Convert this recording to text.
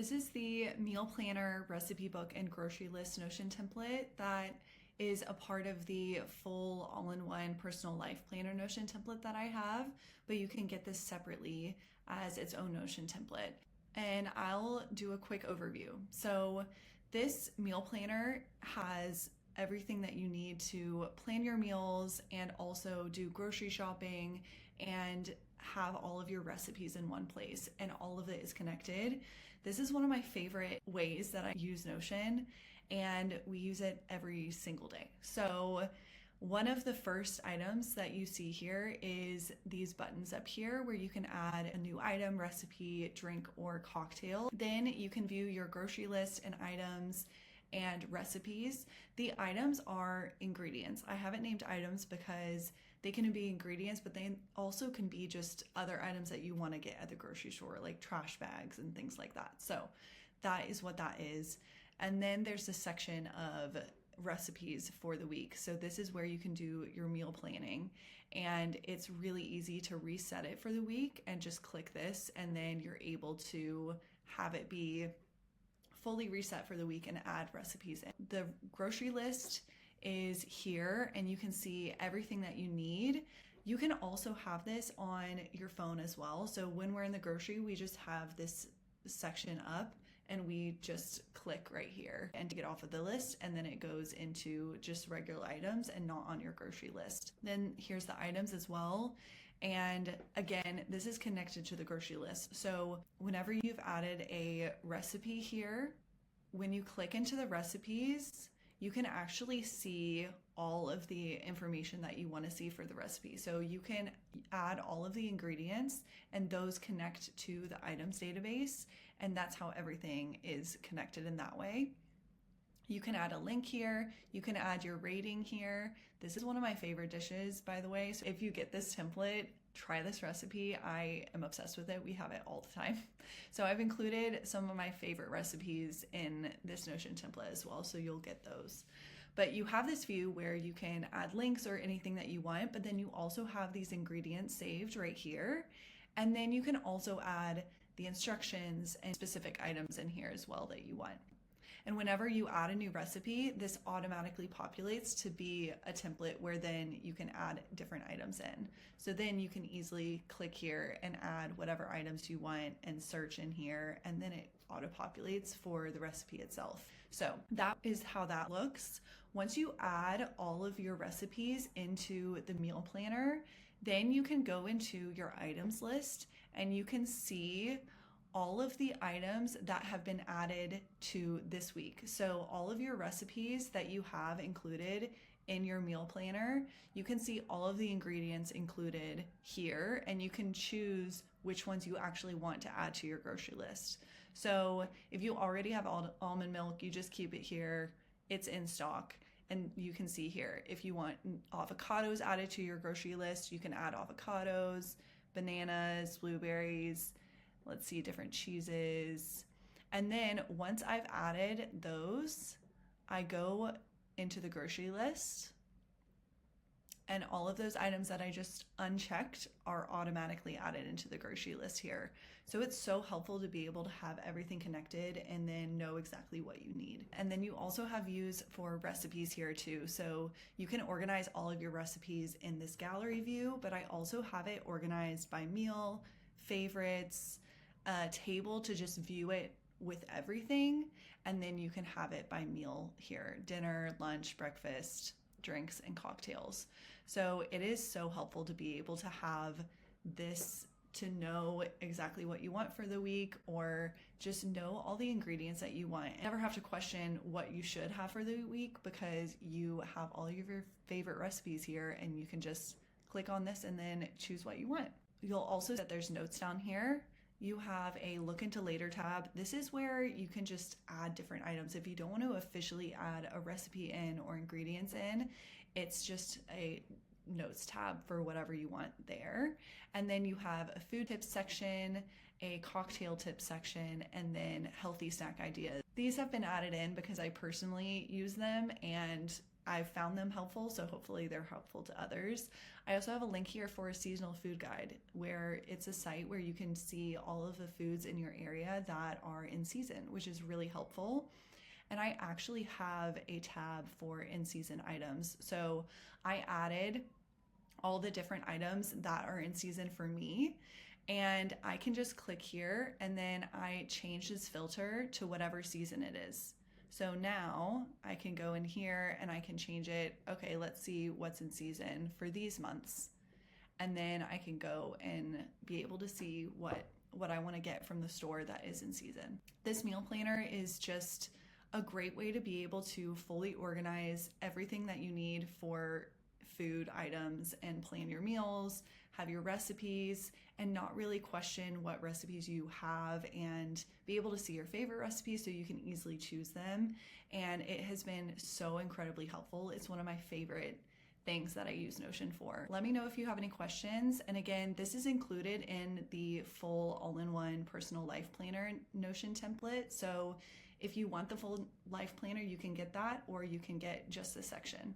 This is the meal planner, recipe book, and grocery list Notion template that is a part of the full all-in-one personal life planner Notion template that I have, but you can get this separately as its own Notion template. And I'll do a quick overview. So this meal planner has everything that you need to plan your meals and also do grocery shopping and have all of your recipes in one place, and all of it is connected. This is one of my favorite ways that I use Notion, and we use it every single day. So one of the first items that you see here is these buttons up here where you can add a new item, recipe, drink, or cocktail. Then you can view your grocery list and items and recipes. The items are ingredients. I haven't named items because they can be ingredients, but they also can be just other items that you want to get at the grocery store, like trash bags and things like that. So that is what that is. And then there's this section of recipes for the week. So this is where you can do your meal planning, and it's really easy to reset it for the week and just click this, and then you're able to have it be fully reset for the week and add recipes in. The grocery list is here, and you can see everything that you need. You can also have this on your phone as well. So when we're in the grocery, we just have this section up and we just click right here and to get off of the list, and then it goes into just regular items and not on your grocery list. Then here's the items as well. And again, this is connected to the grocery list. So whenever you've added a recipe here, when you click into the recipes, you can actually see all of the information that you want to see for the recipe. So you can add all of the ingredients, and those connect to the items database, and that's how everything is connected in that way. You can add a link here. You can add your rating here. This is one of my favorite dishes, by the way. So if you get this template, try this recipe. I am obsessed with it. We have it all the time. So I've included some of my favorite recipes in this Notion template as well, so you'll get those. But you have this view where you can add links or anything that you want, but then you also have these ingredients saved right here. And then you can also add the instructions and specific items in here as well that you want. And whenever you add a new recipe, this automatically populates to be a template where then you can add different items in. So then you can easily click here and add whatever items you want and search in here, and then it auto-populates for the recipe itself. So that is how that looks. Once you add all of your recipes into the meal planner, then you can go into your items list and you can see all of the items that have been added to this week. So all of your recipes that you have included in your meal planner, you can see all of the ingredients included here, and you can choose which ones you actually want to add to your grocery list. So if you already have almond milk, you just keep it here. It's in stock. And you can see here, if you want avocados added to your grocery list, you can add avocados, bananas, blueberries, let's see, different cheeses. And then once I've added those, I go into the grocery list, and all of those items that I just unchecked are automatically added into the grocery list here. So it's so helpful to be able to have everything connected and then know exactly what you need. And then you also have views for recipes here too. So you can organize all of your recipes in this gallery view, but I also have it organized by meal, favorites, a table to just view it with everything, and then you can have it by meal here: dinner, lunch, breakfast, drinks, and cocktails. So it is so helpful to be able to have this, to know exactly what you want for the week, or just know all the ingredients that you want. Never have to question what you should have for the week because you have all of your favorite recipes here, and you can just click on this and then choose what you want. You'll also see that there's notes down here. You have a look into later tab. This is where you can just add different items. If you don't want to officially add a recipe in or ingredients in, it's just a notes tab for whatever you want there. And then you have a food tips section, a cocktail tips section, and then healthy snack ideas. These have been added in because I personally use them, and I've found them helpful, so hopefully they're helpful to others. I also have a link here for a seasonal food guide, where it's a site where you can see all of the foods in your area that are in season, which is really helpful. And I actually have a tab for in season items. So I added all the different items that are in season for me. And I can just click here and then I change this filter to whatever season it is. So now I can go in here and I can change it. Okay, let's see what's in season for these months. And then I can go and be able to see what I want to get from the store that is in season. This meal planner is just a great way to be able to fully organize everything that you need for food items and plan your meals, have your recipes, and not really question what recipes you have, and be able to see your favorite recipes so you can easily choose them. And it has been so incredibly helpful. It's one of my favorite things that I use Notion for. Let me know if you have any questions. And again, this is included in the full all-in-one personal life planner Notion template. So if you want the full life planner, you can get that, or you can get just this section.